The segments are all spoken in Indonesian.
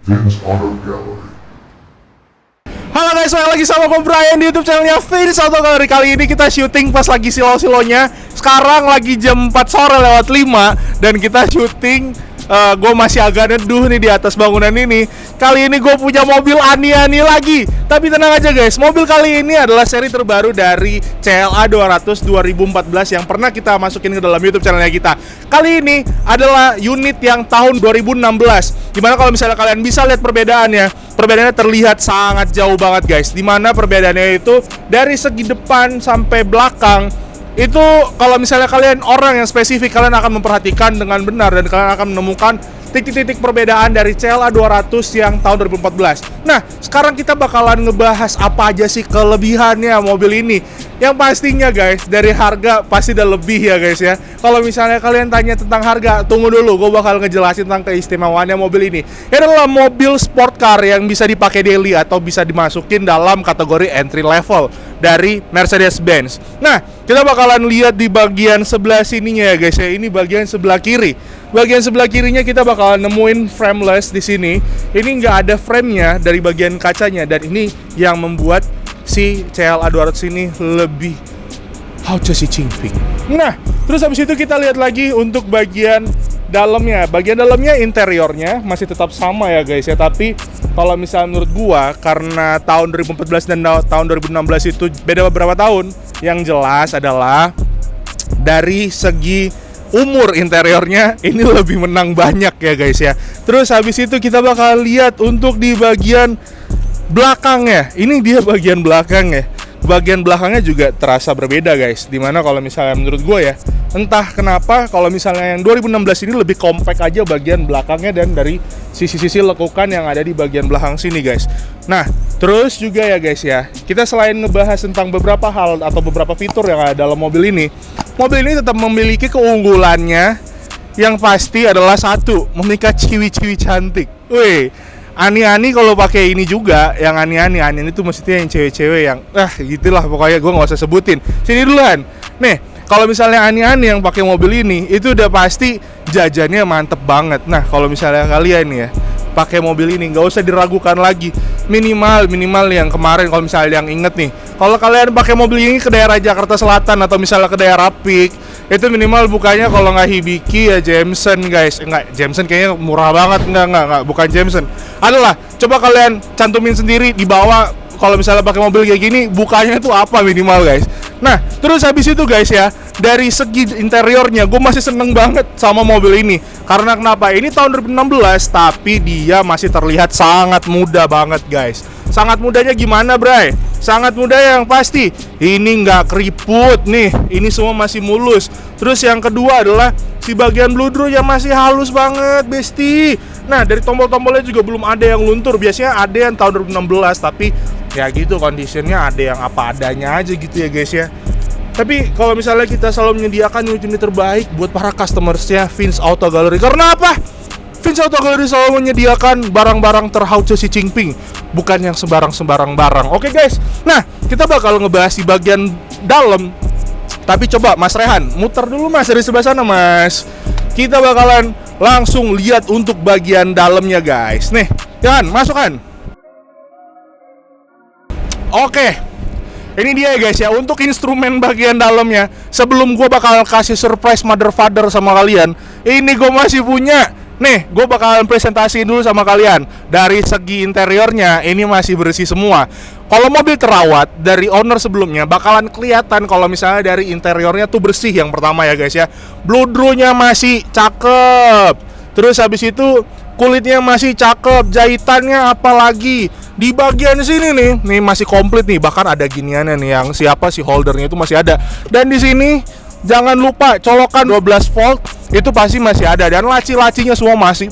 Vince Auto Gallery. Halo guys, balik lagi sama gue Brian di YouTube channelnya Vince Auto Gallery. Kali ini kita syuting pas lagi silo-silonya. Sekarang lagi jam 4 sore lewat 5. Dan kita syuting, gue masih agak neduh nih di atas bangunan ini. Kali ini gue punya mobil ani-ani lagi. Tapi tenang aja guys, mobil kali ini adalah seri terbaru dari CLA 200 2014 yang pernah kita masukin ke dalam YouTube channelnya kita. Kali ini adalah unit yang tahun 2016. Dimana kalau misalnya kalian bisa lihat perbedaannya terlihat sangat jauh banget guys. Dimana perbedaannya itu dari segi depan sampai belakang itu, kalau misalnya kalian orang yang spesifik, kalian akan memperhatikan dengan benar dan kalian akan menemukan titik-titik perbedaan dari CLA 200 yang tahun 2014. Nah, sekarang kita bakalan ngebahas apa aja sih kelebihannya mobil ini. Yang pastinya guys, dari harga pasti udah lebih ya guys ya. Kalau misalnya kalian tanya tentang harga, tunggu dulu, gue bakal ngejelasin tentang keistimewaannya mobil ini. Ini adalah mobil sport car yang bisa dipakai daily atau bisa dimasukin dalam kategori entry level dari Mercedes-Benz. Nah, kita bakalan lihat di bagian sebelah sininya ya guys ya. Ini bagian sebelah kiri. Bagian sebelah kirinya kita bakalan nemuin frameless di sini. Ini nggak ada frame-nya dari bagian kacanya, dan ini yang membuat si CLA 200 ini lebih Xi Jinping. Nah, terus habis itu kita lihat lagi untuk bagian dalamnya. Bagian dalamnya, interiornya masih tetap sama ya guys ya. Tapi kalau misalnya menurut gua, karena tahun 2014 dan tahun 2016 itu beda beberapa tahun, yang jelas adalah dari segi umur interiornya ini lebih menang banyak ya guys ya. Terus habis itu kita bakal lihat untuk di bagian belakangnya. Ini dia bagian belakangnya. Bagian belakangnya juga terasa berbeda guys. Dimana kalau misalnya menurut gue ya, entah kenapa kalau misalnya yang 2016 ini lebih compact aja bagian belakangnya, dan dari sisi-sisi lekukan yang ada di bagian belakang sini guys. Nah, terus juga ya guys ya, kita selain ngebahas tentang beberapa hal atau beberapa fitur yang ada dalam mobil ini tetap memiliki keunggulannya. Yang pasti adalah satu, memiliki ciwi-ciwi cantik. Wih, ani-ani kalau pakai ini juga, yang ani-ani itu maksudnya yang cewek-cewek yang gitulah pokoknya, gue nggak usah sebutin. Sini duluan. Nih, kalau misalnya ani-ani yang pakai mobil ini, itu udah pasti jajannya mantep banget. Nah, kalau misalnya kalian nih ya pakai mobil ini, nggak usah diragukan lagi. Minimal yang kemarin, kalau misalnya yang inget nih, kalau kalian pakai mobil ini ke daerah Jakarta Selatan atau misalnya ke daerah Pik, itu minimal bukanya kalau nggak Hibiki ya Jameson guys. Enggak, Jameson kayaknya murah banget. Enggak, bukan Jameson. Adalah, coba kalian cantumin sendiri di bawah, kalau misalnya pakai mobil kayak gini, bukanya itu apa minimal guys. Nah, terus habis itu guys ya, dari segi interiornya gue masih seneng banget sama mobil ini. Karena kenapa? Ini tahun 2016 tapi dia masih terlihat sangat muda banget guys. Sangat mudanya gimana Bray? Sangat muda yang pasti ini nggak keriput nih, ini semua masih mulus. Terus yang kedua adalah si bagian bludrunya masih halus banget besti. Nah, dari tombol-tombolnya juga belum ada yang luntur. Biasanya ada yang tahun 2016, tapi ya gitu conditionnya ada yang apa adanya aja gitu ya guys ya. Tapi kalau misalnya kita selalu menyediakan unit terbaik buat para customersnya Vince Auto Gallery. Karena apa? Vince Auto Gallery selalu menyediakan barang-barang Xi Jinping, bukan yang sembarang-sembarang barang. Oke guys, nah kita bakal ngebahas di bagian dalam. Tapi coba Mas Rehan, muter dulu Mas dari sebelah sana Mas. Kita bakalan langsung lihat untuk bagian dalamnya guys. Nih, Yan, masukkan. Oke, ini dia ya guys ya, untuk instrumen bagian dalamnya. Sebelum gue bakal kasih surprise mother father sama kalian, ini gue masih punya. Nih, gue bakalan presentasiin dulu sama kalian. Dari segi interiornya, ini masih bersih semua. Kalau mobil terawat dari owner sebelumnya, bakalan kelihatan kalau misalnya dari interiornya tuh bersih. Yang pertama ya guys ya, bludrunya masih cakep. Terus habis itu kulitnya masih cakep, jahitannya apalagi. Di bagian sini nih masih komplit nih. Bahkan ada giniannya nih, yang siapa sih holdernya itu masih ada. Dan di sini jangan lupa colokan 12 volt itu pasti masih ada, dan laci-lacinya semua masih.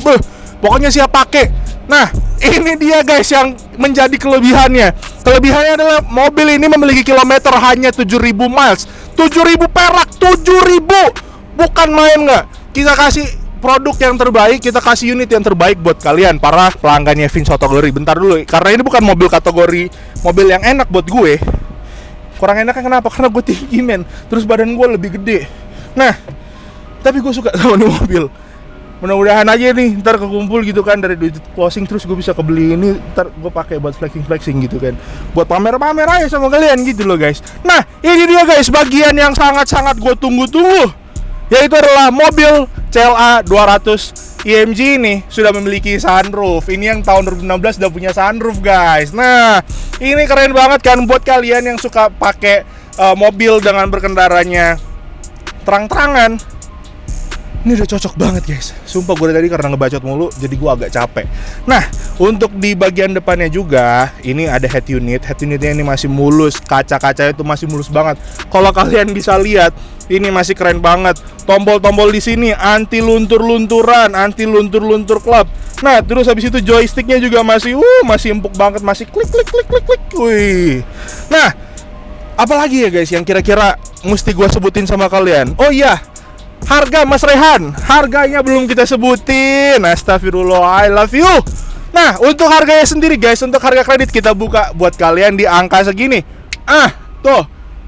Pokoknya siap pakai. Nah, ini dia guys yang menjadi kelebihannya. Kelebihannya adalah mobil ini memiliki kilometer hanya 7.000 miles. 7.000 perak, 7.000. Bukan main nggak. Kita kasih produk yang terbaik, kita kasih unit yang terbaik buat kalian para pelanggannya Vince Auto Gallery. Bentar dulu, karena ini bukan mobil kategori mobil yang enak buat gue. Kurang enaknya kenapa? Karena gue tinggi men, terus badan gue lebih gede. Nah, tapi gue suka sama ini mobil. mudah-mudahan aja nih ntar kekumpul gitu kan dari duit closing, terus gue bisa kebeli ini, ntar gue pakai buat flexing gitu kan, buat pamer-pamer aja sama kalian gitu loh guys. Nah ini dia guys bagian yang sangat-sangat gue tunggu-tunggu, yaitu adalah mobil CLA 200 IMG ini sudah memiliki sunroof. Ini yang tahun 2016 udah punya sunroof guys. Nah ini keren banget kan buat kalian yang suka pakai mobil dengan berkendaranya terang-terangan. Ini udah cocok banget guys. Sumpah gue tadi karena ngebacot mulu jadi gue agak capek. Nah untuk di bagian depannya juga ini ada head unit. Head unitnya ini masih mulus, kaca-kacanya itu masih mulus banget. Kalau kalian bisa lihat ini masih keren banget. Tombol-tombol di sini anti luntur-lunturan, anti luntur-luntur klep. Nah terus habis itu joysticknya juga masih empuk banget, masih klik. Wih. Nah apalagi ya guys yang kira-kira mesti gue sebutin sama kalian. Oh iya, harga Mas Rehan, harganya belum kita sebutin. Astagfirullah, I love you. Nah, untuk harganya sendiri guys, untuk harga kredit kita buka buat kalian di angka segini. Tuh.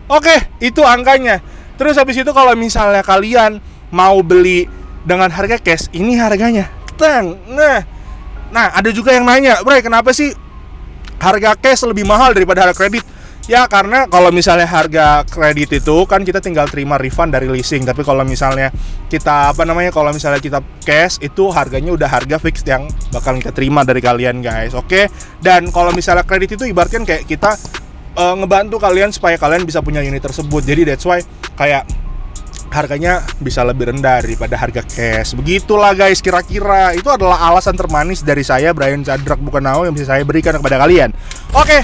Oke, itu angkanya. Terus habis itu kalau misalnya kalian mau beli dengan harga cash, ini harganya. Nah, ada juga yang nanya, "Bray, kenapa sih harga cash lebih mahal daripada harga kredit?" Ya karena kalau misalnya harga kredit itu kan kita tinggal terima refund dari leasing. Tapi kalau misalnya kita kalau misalnya kita cash itu harganya udah harga fix yang bakal kita terima dari kalian guys. Oke. Dan kalau misalnya kredit itu ibaratkan kayak kita ngebantu kalian supaya kalian bisa punya unit tersebut. Jadi that's why kayak harganya bisa lebih rendah daripada harga cash. Begitulah guys, kira-kira itu adalah alasan termanis dari saya Brian Sadrak Bukanau yang bisa saya berikan kepada kalian. Oke,